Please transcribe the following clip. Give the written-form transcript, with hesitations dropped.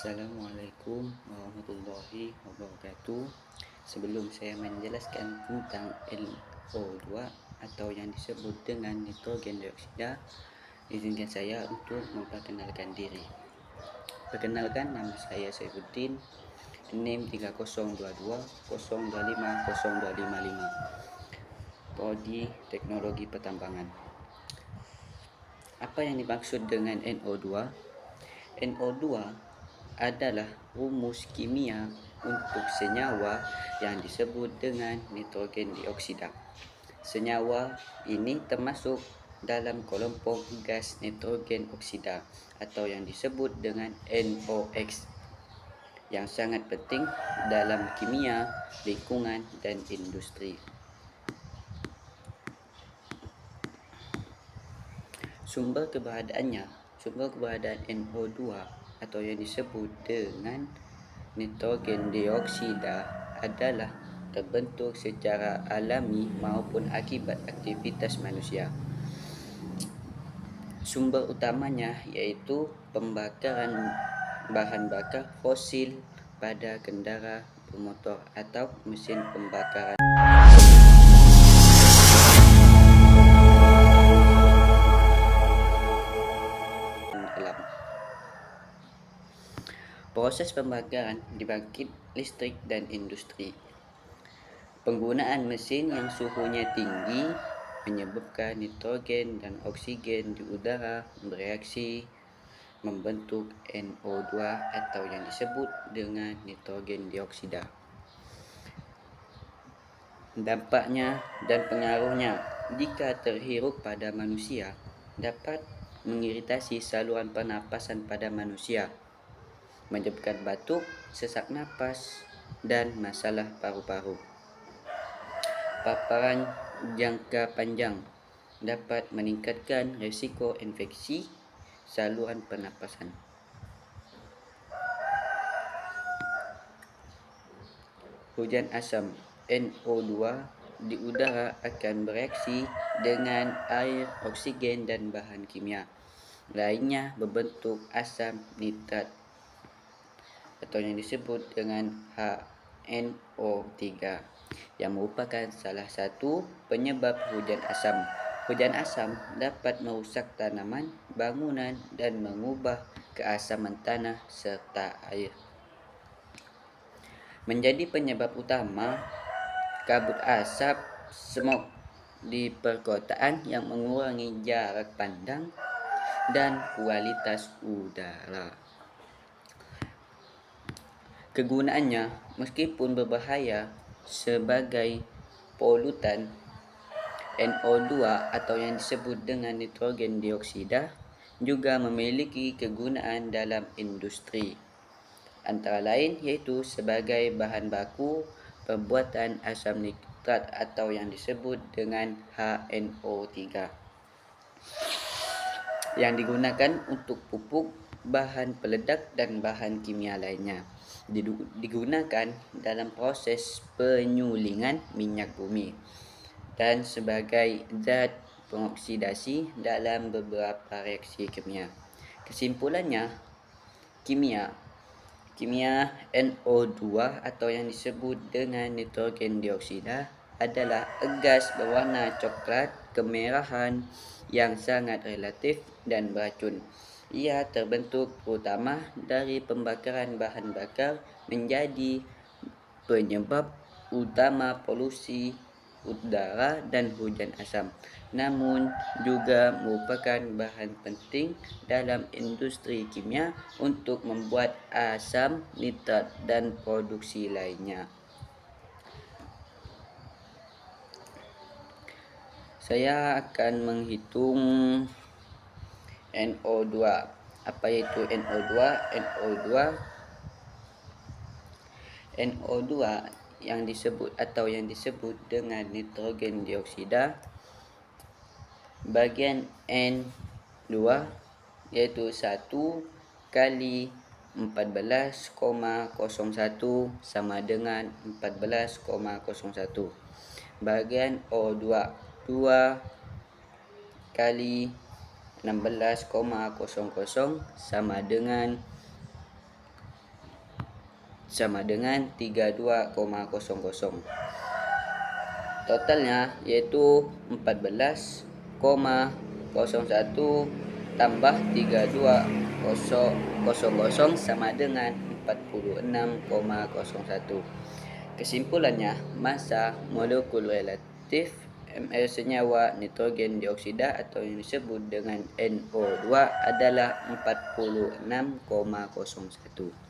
Assalamualaikum warahmatullahi wabarakatuh. Sebelum saya menjelaskan tentang NO2 atau yang disebut dengan nitrogen dioksida, izinkan saya untuk memperkenalkan diri. Perkenalkan, nama saya Saifuddin, NIM 3022 025 0255, Prodi Teknologi Pertambangan. Apa yang dimaksud dengan NO2? NO2 adalah rumus kimia untuk senyawa yang disebut dengan nitrogen dioksida. Senyawa ini termasuk dalam kelompok gas nitrogen oksida atau yang disebut dengan NOx, yang sangat penting dalam kimia, lingkungan, dan industri. Sumber keberadaan NO2 atau yang disebut dengan nitrogen dioksida adalah terbentuk secara alami maupun akibat aktivitas manusia. Sumber utamanya iaitu pembakaran bahan bakar fosil pada kendara bermotor atau mesin pembakaran alam. Proses pembakaran dibangkit listrik dan industri. Penggunaan mesin yang suhunya tinggi menyebabkan nitrogen dan oksigen di udara bereaksi membentuk NO2 atau yang disebut dengan nitrogen dioksida. Dampaknya dan pengaruhnya jika terhirup pada manusia dapat mengiritasi saluran pernapasan pada manusia, menyebabkan batuk, sesak napas, dan masalah paru-paru. Paparan jangka panjang dapat meningkatkan risiko infeksi saluran pernapasan. Hujan asam NO2 di udara akan bereaksi dengan air, oksigen, dan bahan kimia lainnya berbentuk asam nitrat atau yang disebut dengan HNO3, yang merupakan salah satu penyebab hujan asam. Hujan asam dapat merusak tanaman, bangunan, dan mengubah keasaman tanah serta air. Menjadi penyebab utama kabut asap smog di perkotaan yang mengurangi jarak pandang dan kualitas udara. Kegunaannya, meskipun berbahaya sebagai polutan, NO2 atau yang disebut dengan nitrogen dioksida juga memiliki kegunaan dalam industri, antara lain iaitu sebagai bahan baku pembuatan asam nitrat atau yang disebut dengan HNO3, yang digunakan untuk pupuk, bahan peledak, dan bahan kimia lainnya. Digunakan dalam proses penyulingan minyak bumi dan sebagai zat pengoksidasi dalam beberapa reaksi kimia. Kesimpulannya, kimia NO2 atau yang disebut dengan nitrogen dioksida adalah gas berwarna coklat kemerahan yang sangat relatif dan beracun. Ia terbentuk terutama dari pembakaran bahan bakar, menjadi penyebab utama polusi udara dan hujan asam, namun juga merupakan bahan penting dalam industri kimia untuk membuat asam nitrat dan produksi lainnya. Saya akan menghitung NO2. Apa itu NO2? NO2 yang disebut dengan nitrogen dioksida, bagian N2 iaitu 1 kali 14,01 sama dengan 14,01. Bagian O2 2 kali 16,00 sama dengan sama dengan 32,00. Totalnya yaitu 14,01 tambah 32,00 sama dengan 46,01. Kesimpulannya, massa molekul relatif Ml senyawa nitrogen dioksida atau yang disebut dengan NO2 adalah 46,01.